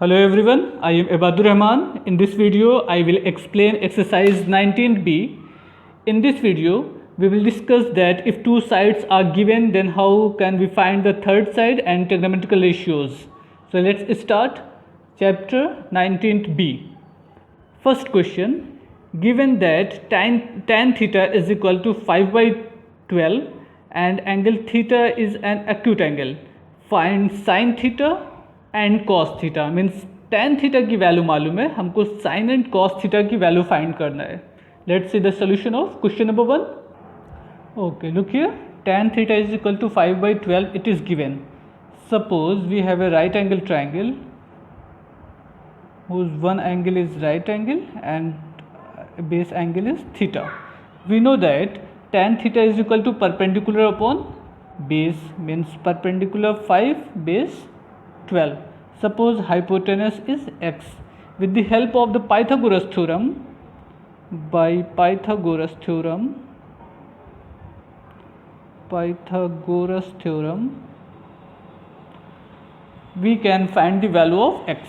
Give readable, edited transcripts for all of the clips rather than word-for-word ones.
Hello everyone, I am Ibadur Rahman. In this video, I will explain exercise 19b. In this video, we will discuss that if two sides are given, then how can we find the third side and trigonometrical ratios. So let's start chapter 19b. First question, given that tan theta is equal to 5 by 12 and angle theta is an acute angle, find sin theta and cos theta. Means tan theta की value मालूम है, हमको sine and cos theta की value find करना है. Let's see the solution of question number 1. Okay, look here, tan theta is equal to 5 by 12. It is given. Suppose we have a right angle triangle whose one angle is right angle and base angle is theta. We know that tan theta is equal to perpendicular upon base, means perpendicular 5 base 12. Suppose hypotenuse is x. With the help of the Pythagoras theorem, by Pythagoras theorem, we can find the value of x.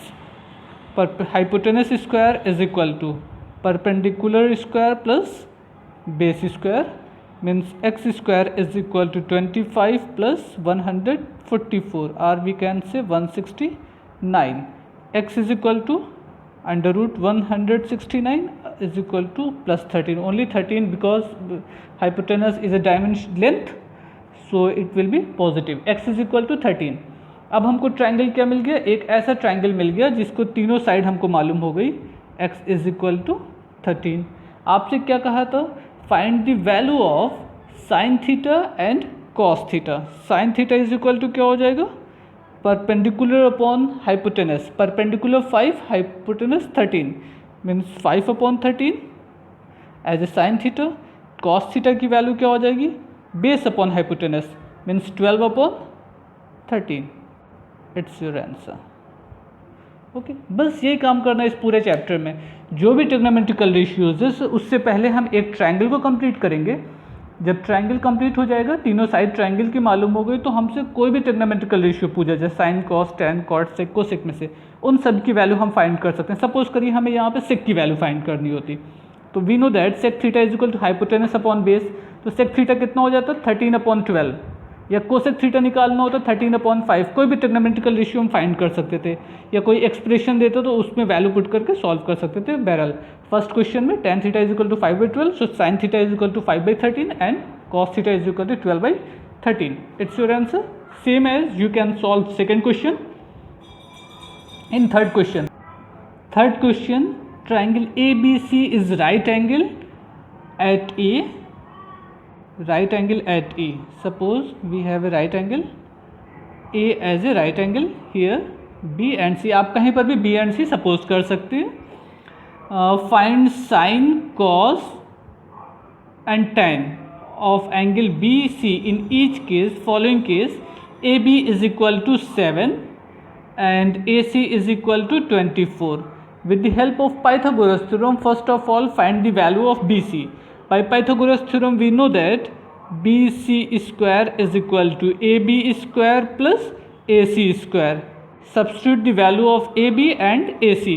Hypotenuse square is equal to perpendicular square plus base square, means x square is equal to 25 plus 144, or we can say 169. X is equal to under root 169 is equal to plus 13, only 13 because hypotenuse is a dimension length, so it will be positive. X is equal to 13. अब हमको triangle क्या मिल गया, एक ऐसा triangle मिल गया जिसको तीनों side हमको मालूम हो गई. x is equal to 13. आपसे क्या कहा था, find the value of sine theta and cos theta. Sine theta is equal to क्या हो जाएगा, perpendicular upon hypotenuse. Perpendicular 5, hypotenuse 13, means 5 upon 13 as a sine theta. Cos theta की value क्या हो जाएगी, base upon hypotenuse, means 12 upon 13. It's your answer. Okay, बस ये काम करना है इस पूरे चैप्टर में. जो भी ट्रिग्नोमेट्रिकल रेशियोज है उससे पहले हम एक ट्राइंगल को कंप्लीट करेंगे. जब ट्राइंगल कंप्लीट हो जाएगा, तीनों साइड ट्राइंगल की मालूम हो गई, तो हमसे कोई भी ट्रिग्नोमेट्रिकल रेशियो पूछा जाए, sine cos tan cot sec cosec में से, उन सब की वैल्यू हम फाइंड कर सकते हैं. सपोज करिए हमें यहाँ पे सेक की वैल्यू फाइंड करनी होती, तो we know that sec theta is equal to hypotenuse upon base. तो सेक थीटा कितना हो जाता है, 13 अपॉन 12. या कोसेक थीटा निकालना होता 13 अपॉन 5. कोई भी ट्रिग्नोमेट्रिकल रेशियो हम फाइंड कर सकते थे, या कोई एक्सप्रेशन देते तो उसमें वैल्यू पुट करके सॉल्व कर सकते थे. बहरहाल फर्स्ट क्वेश्चन में tan theta is equal to 5 by 12, so sin theta is equal to 5 by 13 and cos theta is equal to 12 by 13. It's your answer. Same as you can solve second question. In third question, triangle ABC is right angle at A. Right angle at A. Suppose we have a right angle A as a right angle here, B and C. आप कहीं पर भी B and C suppose कर सकते हैं. Find sine cos and tan of angle BC in each case. Following case, AB is equal to 7 and AC is equal to 24. With the help of Pythagoras theorem, first of all find the value of BC. By Pythagoras theorem, we know that BC square is equal to AB square plus AC square. Substitute the value of AB and AC.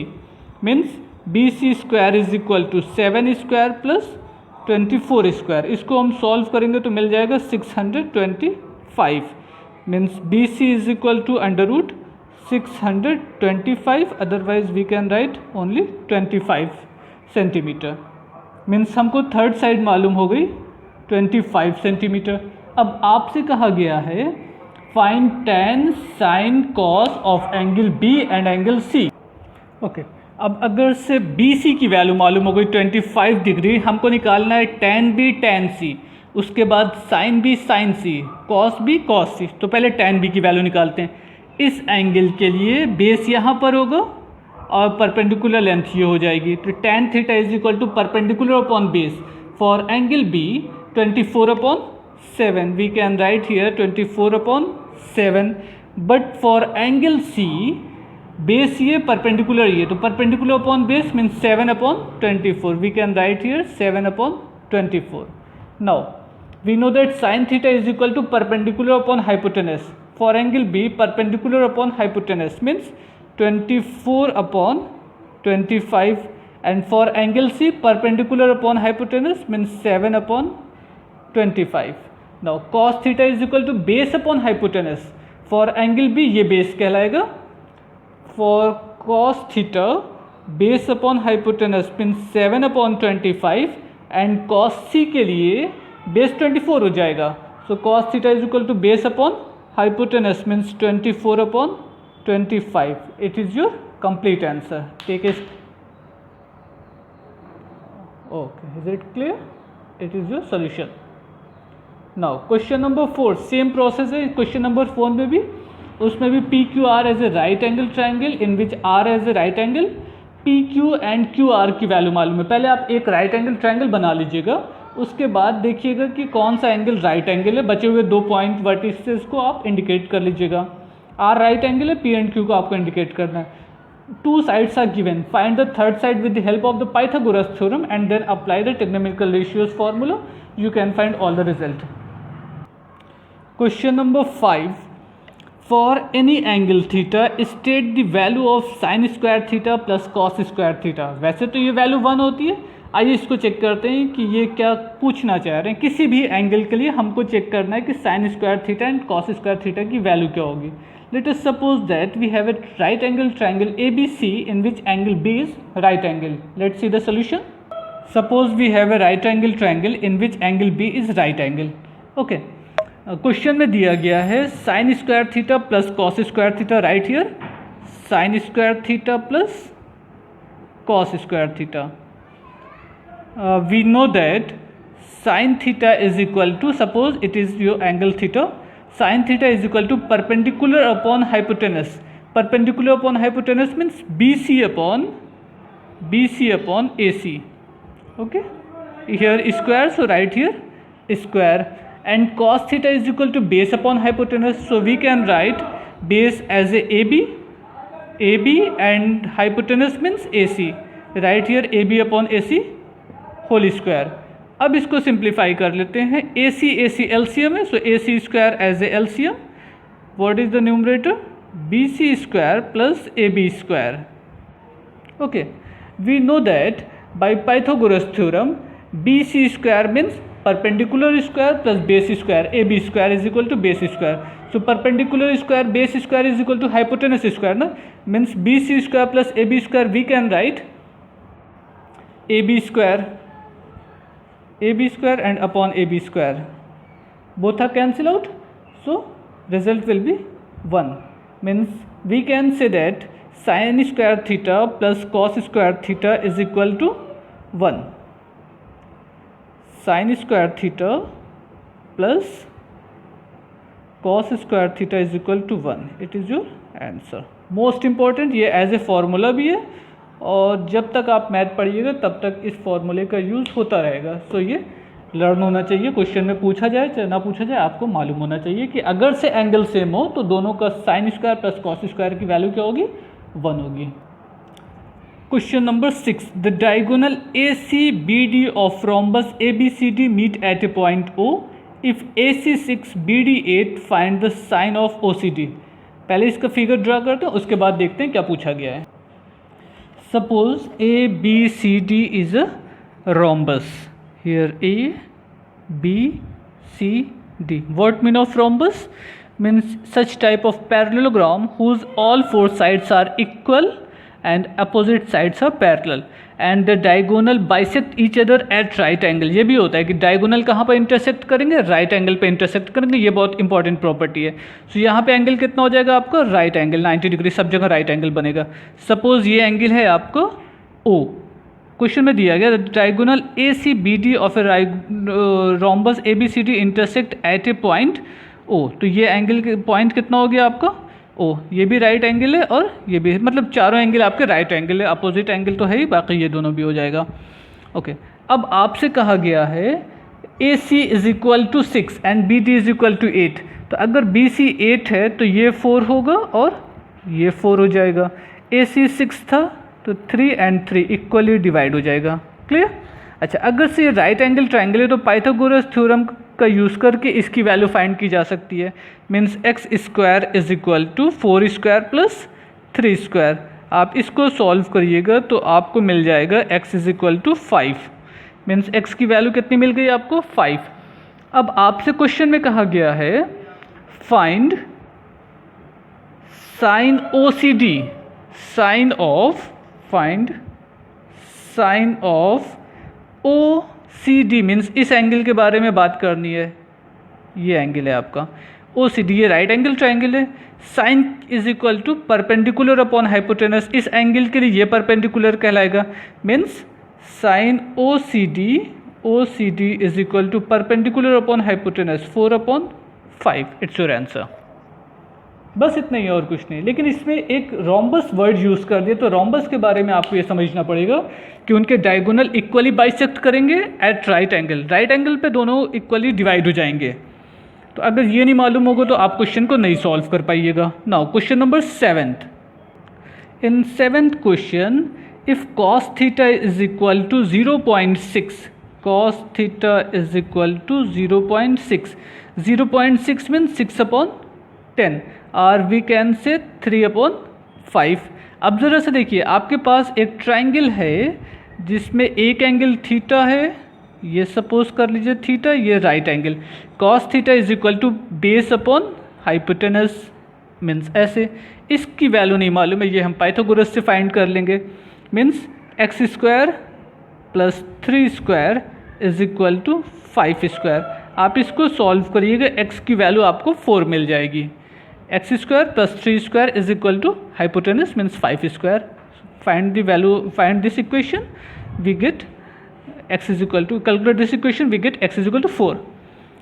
Means BC square is equal to 7 square plus 24 square. इसको हम solve करेंगे तो मिल जाएगा 625. Means BC is equal to under root 625. Otherwise we can write only 25 centimetre. Means हमको third side मालूम हो गई 25 centimetre. अब आपसे कहा गया है find tan sine cos of angle B and angle C. Okay, अब अगर से BC की वैल्यू मालूम हो गई 25 डिग्री, हमको निकालना है tan B tan C, उसके बाद sin B sin C, cos B cos C. तो पहले tan B की वैल्यू निकालते हैं. इस एंगल के लिए बेस यहाँ पर होगा और परपेंडिकुलर लेंथ ये हो जाएगी. तो tan theta is equal to perpendicular upon base for angle B 24 upon 7. We can write here 24 upon 7. But for angle C base ये परपेंडिकुलर ये, तो perpendicular upon base means 7 upon 24. We can write here 7 upon 24. Now we know that sine theta is equal to perpendicular upon hypotenuse. For angle B, perpendicular upon hypotenuse means 24/25, and for angle C, perpendicular upon hypotenuse means 7/25. Now cos theta is equal to base upon hypotenuse. For angle B ये base कहलाएगा. For cos theta base upon hypotenuse means 7/25, and cos C के लिए base 24 हो जाएगा. So cos theta is equal to base upon hypotenuse means 24/25. It is your complete answer. Take a okay, is it clear? It is your solution. Now question number 4, same process है question number 4 में भी. उसमें भी PQR as a right angle triangle in which R as a right angle, PQ and QR की value मालूम है. पहले आप एक राइट एंगल ट्राइंगल बना लीजिएगा, उसके बाद देखिएगा कि कौन सा एंगल राइट एंगल है. बचे हुए 2 पॉइंट वर्टिसेस को आप इंडिकेट कर लीजिएगा. R राइट एंगल है, P एंड Q को आपको इंडिकेट करना है. 2 sides are given. Find the third side with the help of the Pythagoras theorem and then apply the trigonometrical ratios formula. You can find all the result. Question number 5. For any angle theta, state the value of sin square theta plus cos square theta. वैसे तो ये value 1 होती है. आइए इसको check करते हैं कि ये क्या पूछना चाह रहे हैं. किसी भी एंगल के लिए हमको चेक करना है कि sin square theta and cos square theta की वैल्यू क्या होगी. Let us suppose that we have a right angle triangle ABC in which angle B is right angle. Let's see the solution. Suppose we have a right angle triangle in which angle B is right angle. Okay. Question में दिया गया है sin square theta plus cos square theta right here. Sin square theta plus cos square theta. We know that sin theta is equal to, suppose it is your angle theta. Sin theta is equal to perpendicular upon hypotenuse. Perpendicular upon hypotenuse means BC upon AC. Okay. Here square, so right here square. And cos theta is equal to base upon hypotenuse. So we can write base as a AB and hypotenuse means AC. Right here AB upon AC whole square. अब इसको simplify कर लेते हैं. AC LCM है, so AC square as a LCM. What is the numerator? BC square plus AB square. Okay, we know that by Pythagoras theorem BC square means perpendicular square plus base square. AB square is equal to base square. So perpendicular square base square is equal to hypotenuse square ना, means BC square plus AB square. We can write AB square and upon AB square. Both are cancel out, so result will be 1. Means we can say that sin square theta plus cos square theta is equal to 1. Sin square theta plus cos square theta is equal to 1. It is your answer. Most important, ये as a formula भी है और जब तक आप math पढ़िएगा तब तक इस फॉर्मूले का यूज़ होता रहेगा. सो ये लर्न होना चाहिए. क्वेश्चन में पूछा जाए चाहे ना पूछा जाए, आपको मालूम होना चाहिए कि अगर से एंगल सेम हो तो दोनों का sine square plus cos square की वैल्यू क्या होगी? 1 होगी. Question number 6. The diagonal ACBD of rhombus ABCD meet at a point O. If AC6 BD 8 find the sine of OCD. पहले इसका फिगर ड्रा करते हैं, उसके बाद देखते हैं क्या पूछा गया है. Suppose ABCD is a rhombus. Here ABCD. What mean of rhombus? Means such type of parallelogram whose all 4 sides are equal and opposite sides are parallel and the diagonal bisect each other at right angle. ये भी होता है कि diagonal कहाँ पर intersect करेंगे? Right angle पे intersect करेंगे. ये बहुत इंपॉर्टेंट प्रॉपर्टी है. सो यहाँ पे एंगल कितना हो जाएगा आपका? राइट एंगल 90 डिग्री, सब जगह राइट एंगल बनेगा. सपोज ये एंगल है आपको O. क्वेश्चन में दिया गया diagonal ACBD of a rhombus ABCD intersect at a point O. तो ये एंगल पॉइंट कितना हो गया आपका? O. ये भी राइट एंगल है और ये भी, मतलब चारों एंगल आपके राइट एंगल है. अपोजिट एंगल तो है ही, बाकी ये दोनों भी हो जाएगा. ओके, अब आपसे कहा गया है AC is equal to 6 and BD is equal to 8. तो अगर BC 8 है तो ये 4 होगा और ये 4 हो जाएगा. AC 6 था तो 3 and 3 इक्वली डिवाइड हो जाएगा. क्लियर? अच्छा, अगर से राइट एंगल ट्राइंगल है तो पाइथागोरस थ्योरम का यूज़ करके इसकी वैल्यू फाइंड की जा सकती है. Means x square is equal to 4 square plus 3 square. आप इसको सॉल्व करिएगा तो आपको मिल जाएगा x is equal to 5, means x की वैल्यू कितनी मिल गई आपको 5। अब आपसे क्वेश्चन में कहा गया है find sine OCD, sine of OCD means इस एंगल के बारे में बात करनी है। ये एंगल है आपका OCD, ये राइट एंगल ट्राइंगल है। Sine is equal to perpendicular upon hypotenuse, इस एंगल के लिए ये परपेंडिकुलर कहलाएगा, means sine OCD is equal to perpendicular upon hypotenuse 4/5। It's your answer. बस इतना ही और कुछ नहीं। लेकिन इसमें एक रोम्बस वर्ड यूज़ कर दिया, तो रोम्बस के बारे में आपको ये समझना पड़ेगा कि उनके डायगोनल इक्वली बाइसेक्ट करेंगे at right angle, right angle पे दोनों इक्वली डिवाइड हो जाएंगे। तो अगर ये नहीं मालूम होगा तो आप क्वेश्चन को नहीं सॉल्व कर पाइएगा। Now question number 7th। In 7th question, if cos theta is equal to 0.6, cos theta is equal to 0.6 means 6/10 और वी कैन से 3/5। अब ज़रा से देखिए, आपके पास एक ट्राइंगल है जिसमें एक एंगल थीटा है, ये सपोज कर लीजिए थीटा, ये right angle. cos theta is equal to base upon hypotenuse means ऐसे। इसकी वैल्यू नहीं मालूम है, ये हम पाइथागोरस से फाइंड कर लेंगे। Means x square plus 3 square is equal to 5 square. आप इसको सॉल्व करिएगा, x की वैल्यू आपको 4 मिल जाएगी। x square plus 3 square is equal to hypotenuse means 5 square. Find the value, find this equation, we get x is equal to, calculate this equation, we get x is equal to 4।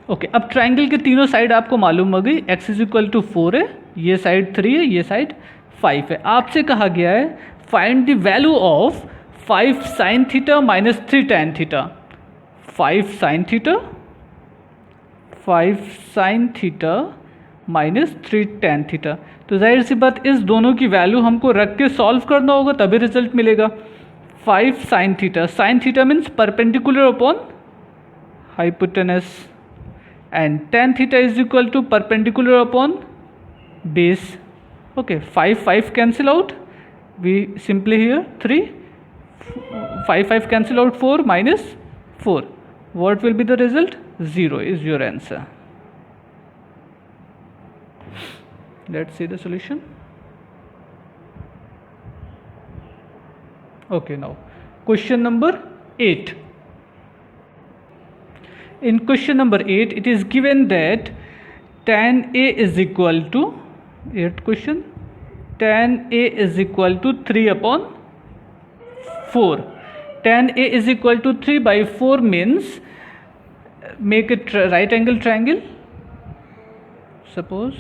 Okay, अब triangle के तीनों side आपको मालूम हो गई, x is equal to 4 है, ये side 3 है, ये साइड 5 है। आपसे कहा गया है find the value of 5 sine theta minus 3 tan theta. 5 sine theta minus 3 tan theta. तो जाहिर सी बात, इस दोनों की वैल्यू हमको रख के सॉल्व करना होगा, तभी रिजल्ट मिलेगा। 5 sine theta means perpendicular upon hypotenuse and tan theta is equal to perpendicular upon base. Okay, 5 cancel out, we simply here 3, 5 cancel out 4 minus 4. What will be the result? 0 is your answer. Let's see the solution. Okay, now question number 8. In question number 8, it is given that tan A is equal to, 8th question, tan A is equal to 3/4. Tan A is equal to 3/4 means make it right angle triangle. Suppose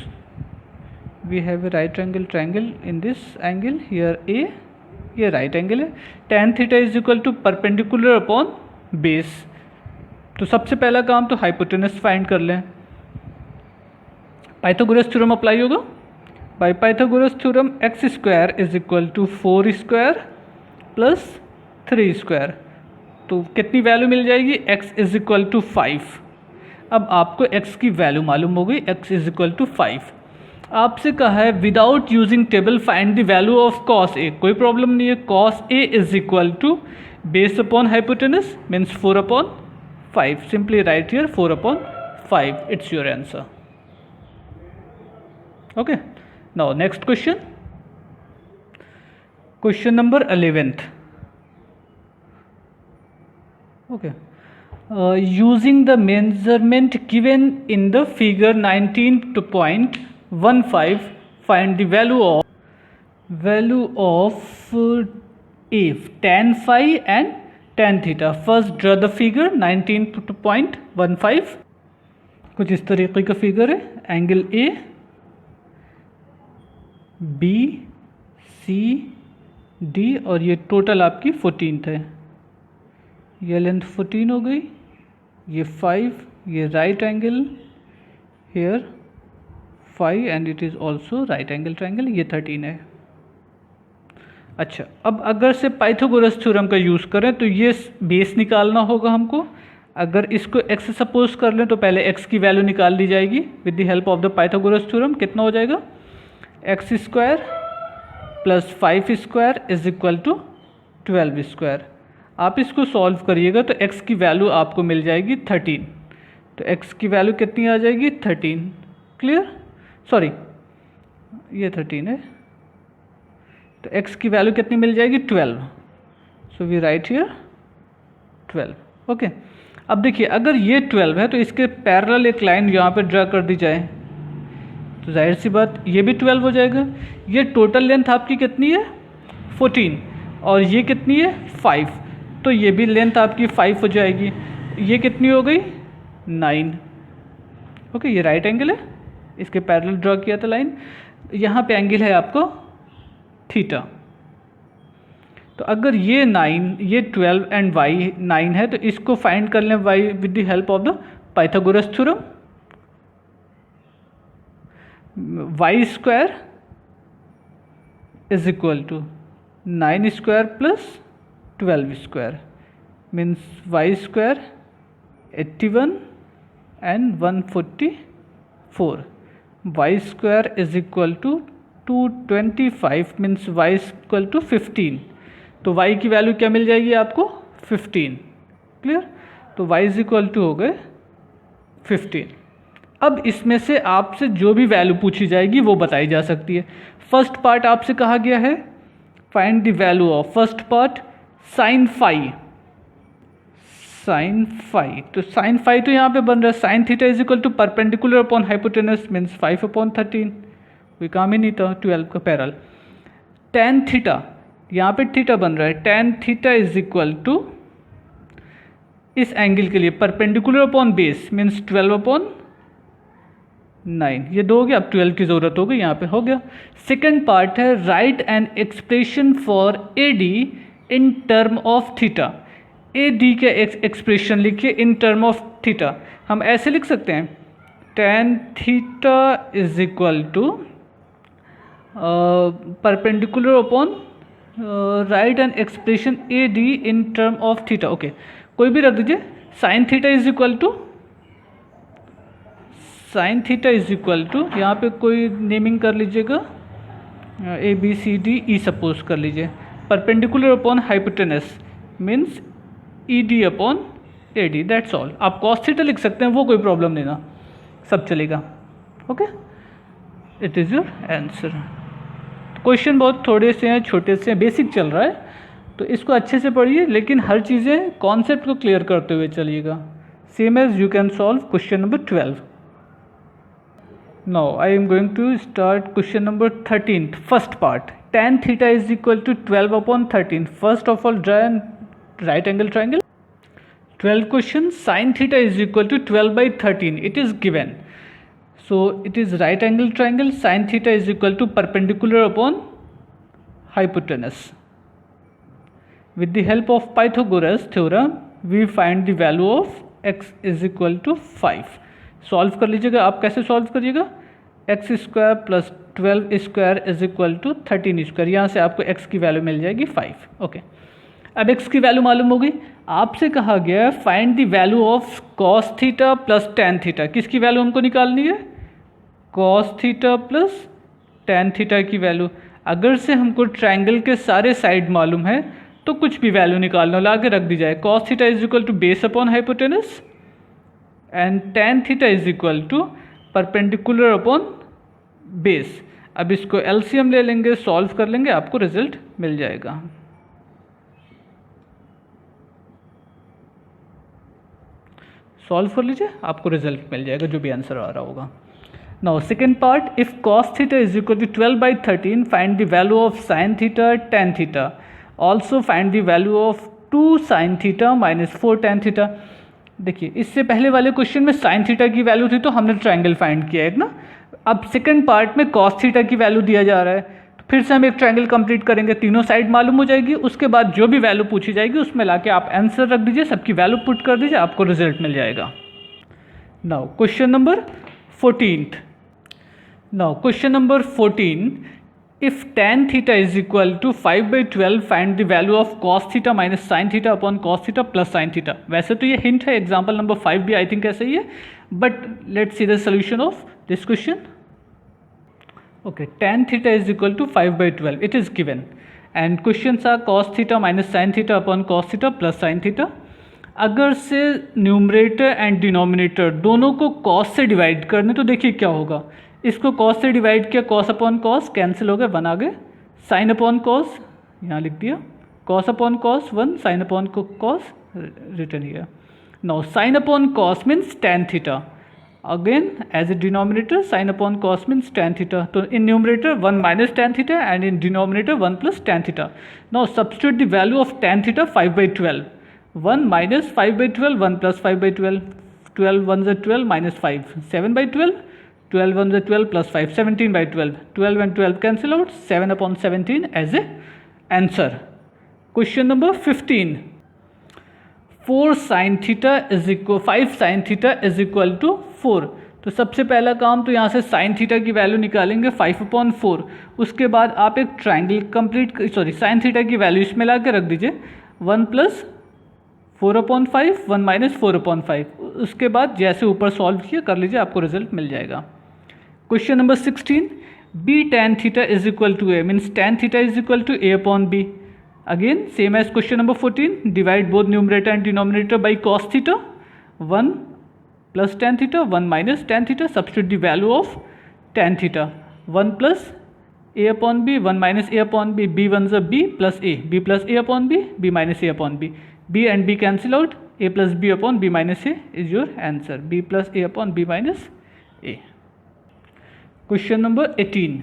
we have a right angle triangle in this angle, here A, ये right angle है। tan theta is equal to perpendicular upon base। तो सबसे पहला काम तो hypotenuse find कर लें। Pythagoras theorem apply होगा। By Pythagoras theorem x square is equal to 4 square plus 3 square, तो कितनी वैल्यू मिल जाएगी? x is equal to 5। अब आपको x की वैल्यू मालूम हो गई, x इज इक्वल टू 5। आपसे कहा है without using table find the value of cos a। कोई प्रॉब्लम नहीं है, cos a is equal to base upon hypotenuse means 4/5। Simply write here 4/5। It's your answer. Okay, now next question, question number 11th। Okay, using the measurement given in the figure 19.15, find the value of a tan phi and tan theta। first draw the figure 19.15। कुछ इस तरीके का figure है, angle A B C D और ये total आपकी 14th है। ये लेंथ 14 हो गई, ये 5, ये right angle hair 5 and it is also right angle triangle, ये 13 है। अच्छा, अब अगर से पाइथागोरस थ्योरम का यूज़ करें तो ये बेस निकालना होगा हमको। अगर इसको x सपोज कर लें तो पहले x की वैल्यू निकाल ली जाएगी with the help of the Pythagoras theorem. कितना हो जाएगा? x square plus 5 square is equal to 12 square. आप इसको सॉल्व करिएगा तो x की वैल्यू आपको मिल जाएगी 13। तो x की वैल्यू कितनी आ जाएगी 13। क्लियर? सॉरी ये 13 है, तो x की वैल्यू कितनी मिल जाएगी 12। So we write here 12। Okay, अब देखिए अगर ये 12 है तो इसके पैरेलल एक लाइन यहाँ पे ड्रा कर दी जाए तो जाहिर सी बात ये भी 12 हो जाएगा। ये टोटल लेंथ आपकी कितनी है 14 और ये कितनी है 5, तो ये भी लेंथ आपकी 5 हो जाएगी। ये कितनी हो गई 9। ओके, ये राइट एंगल है, इसके पैरेलल ड्रॉ किया था लाइन। यहाँ पे एंगल है आपको थीटा। तो अगर ये 9, ये 12 एंड y 9 है तो इसको फाइंड कर लें y with the help of the Pythagoras theorem. y square is equal to 9 square plus 12 square means y square 81 and 144। y square is equal to 225 means y equal to 15। तो y की value क्या मिल जाएगी आपको 15। Clear? तो y is equal to हो गए 15। अब इसमें से आपसे जो भी वैल्यू पूछी जाएगी वो बताई जा सकती है। फर्स्ट पार्ट आपसे कहा गया है find the value of, first part sine phi. Sine phi, तो साइन फाई तो यहाँ पे बन रहा है sine theta is equal to perpendicular upon hypotenuse means 5/13। कोई काम ही नहीं था 12 का पैरल। टेन थीटा, यहाँ पे थीटा बन रहा है, tan theta is equal to इस एंगल के लिए परपेंडिकुलर अपॉन बेस मीन्स 12/9। ये दो हो गया, अब 12 की ज़रूरत हो गई, यहाँ पे हो गया। सेकेंड पार्ट है right an expression for a D in term of theta. A D का एक्सप्रेशन लिखिए इन टर्म ऑफ थीटा। हम ऐसे लिख सकते हैं tan theta is equal to perpendicular upon write an expression A D in term of theta. Okay, कोई भी रख दीजिए। Sine theta is equal to, sine theta is equal to, यहाँ पे कोई नेमिंग कर लीजिएगा A B C D E suppose कर लीजिए। Perpendicular upon hypotenuse means E D upon A D, that's all. आप कॉस थीटा लिख सकते हैं, वो कोई प्रॉब्लम नहीं ना, सब चलेगा। Okay, it is your answer. Question बहुत थोड़े से हैं, छोटे से हैं, बेसिक चल रहा है, तो इसको अच्छे से पढ़िए, लेकिन हर चीज़ें कॉन्सेप्ट को क्लियर करते हुए चलिएगा। Same as you can solve question number 12। Now I am going to start question number 13, first part. tan theta is equal to 12/13। First of all draw an right angle triangle. 12 question, sin theta is equal to 12/13. It is given. So it is right angle triangle. Sin theta is equal to perpendicular upon hypotenuse. With the help of Pythagoras theorem, we find the value of x is equal to 5. Solve कर लीजिएगा। आप कैसे solve करिएगा? x square plus 12 square is equal to 13 square. यहाँ से आपको x की value मिल जाएगी 5। ओके, अब x की वैल्यू मालूम हो गई। आपसे कहा गया है find the value of cos theta plus tan theta. किसकी वैल्यू हमको निकालनी है? cos theta plus tan theta की वैल्यू। अगर से हमको ट्रायंगल के सारे साइड मालूम है तो कुछ भी वैल्यू निकालना ला के रख दी जाए। cos theta is equal to base upon hypotenuse and tan theta is equal to perpendicular upon base. अब इसको एलसीएम ले लेंगे, सॉल्व कर लेंगे, आपको रिजल्ट मिल जाएगा। सॉल्व कर लीजिए, आपको रिजल्ट मिल जाएगा जो भी आंसर आ रहा होगा। Now second part, if cos theta is equal to 12/13 find the value of sin theta tan theta. Also find the value of 2 sin theta minus 4 tan theta. देखिए इससे पहले वाले क्वेश्चन में sin थीटा की value थी तो हमने triangle find किया है ना। अब सेकेंड पार्ट में cos थीटा की वैल्यू दिया जा रहा है, तो फिर से हम एक ट्रायंगल कंप्लीट करेंगे, तीनों साइड मालूम हो जाएगी। उसके बाद जो भी वैल्यू पूछी जाएगी उसमें लाके आप आंसर रख दीजिए, सबकी वैल्यू पुट कर दीजिए, आपको रिजल्ट मिल जाएगा। Now question number 14। Now question number 14, if tan theta is equal to 5/12 find the value of cos theta minus sin theta upon cos theta plus sin theta. वैसे तो ये हिंट है, example number 5 भी I think ऐसा ही है, but let's see the solution of this question. Okay, tan theta is equal to 5/12. It is given. And questions are cos theta minus sin theta upon cos theta plus sin theta. अगर से numerator and denominator दोनों को cos से divide करने, तो देखिए क्या होगा. इसको cos से डिवाइड किया, cos अपॉन cos कैंसिल हो गए, 1 आ गए. sin अपॉन cos यहाँ लिख दिया, cos upon cos 1, sin upon cos return here. Now sin upon cos means tan theta. Again as a denominator, sin upon cos means tan theta. So in numerator 1 minus tan theta and in denominator 1 plus tan theta. Now substitute the value of tan theta 5/12. 1 minus 5/12, 1 plus 5/12. 12 1s are 12 minus 5. 7/12. 12 1s are 12 plus 5. 17/12. 12 and 12 cancel out. 7 upon 17 as a answer. Question number 15. 4 sin theta is equal 5 sin theta is equal to 4. तो सबसे पहला काम तो यहाँ से sin theta की value निकालेंगे 5/4. उसके बाद आप एक ट्राइंगल sin थीटा की वैल्यू इसमें ला के रख दीजिए. 1 प्लस 4/5, 1 माइनस 4/5. उसके बाद जैसे ऊपर सॉल्व किया कर लीजिए, आपको रिजल्ट मिल जाएगा. Question number 16. b tan theta is equal to a means tan theta is equal to a upon b. Again same as question number 14, divide both numerator and denominator by cos theta. 1 plus tan theta, 1 minus tan theta. Substitute the value of tan theta. 1 plus a upon b, 1 minus a upon b. b 1s are b plus a. b plus a upon b, b minus a upon b. b and b cancel out. a plus b upon b minus a is your answer. b plus a upon b minus a. Question number 18.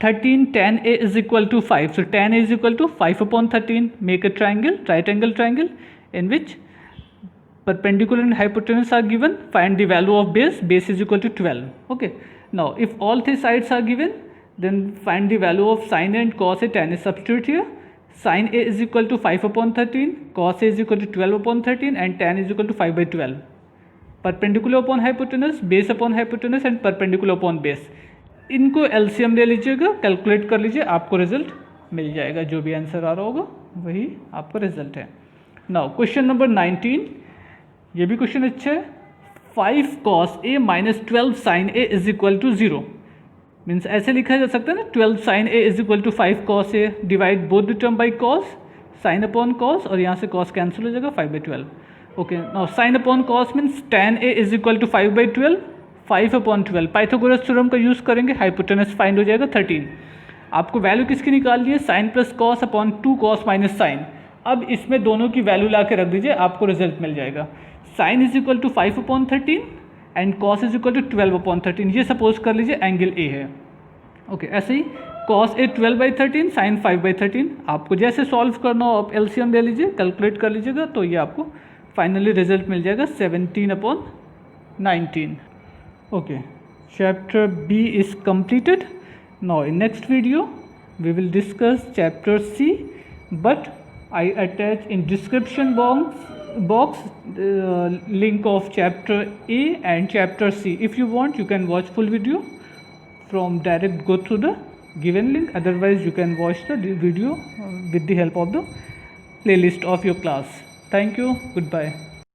13 tan a is equal to 5. So tan a is equal to 5/13. Make a triangle, right angle triangle, in which perpendicular and hypotenuse are given. Find the value of base. Base is equal to 12. Okay. Now if all three sides are given, then find the value of sin a and cos a, tan a. Substitute here. Sin a is equal to 5/13. Cos a is equal to 12/13 and tan is equal to 5/12. Perpendicular upon hypotenuse, base upon hypotenuse and perpendicular upon base. इनको LCM ले लीजिएगा, calculate कर लीजिए, आपको result मिल जाएगा. जो भी आंसर आ रहा होगा वही आपका रिजल्ट है. Now question number 19. ये भी क्वेश्चन अच्छा है. 5 cos a minus 12 sin a is equal to 0. Means ऐसे लिखा जा सकता है ना, 12 sin a is equal to 5 cos a. Divide both the term by cos, sin upon cos, और यहाँ से cos कैंसिल हो जाएगा, 5/12. Okay. Now sin upon cos means tan a is equal to 5/12. 5/12 Pythagoras theorem का use करेंगे, hypotenuse find हो जाएगा 13. आपको वैल्यू किसकी निकालनी है? Sine plus cos upon 2 cos minus sine. अब इसमें दोनों की वैल्यू ला के रख दीजिए, आपको रिजल्ट मिल जाएगा. Sine is equal to 5/13 and cos is equal to 12/13. ये सपोज कर लीजिए एंगल ए है. ओके. ऐसे ही कॉस ए 12/13, साइन 5/13. आपको जैसे सॉल्व करना हो आप एलसीएम ले लीजिए, कैलकुलेट कर लीजिएगा, तो ये आपको फाइनली रिजल्ट मिल जाएगा 17/19. Okay, chapter B is completed. Now in next video we will discuss chapter C, but I attach in description box link of chapter A and chapter C. If you want, you can watch full video from direct go through the given link. Otherwise you can watch the video with the help of the playlist of your class. Thank you. Goodbye.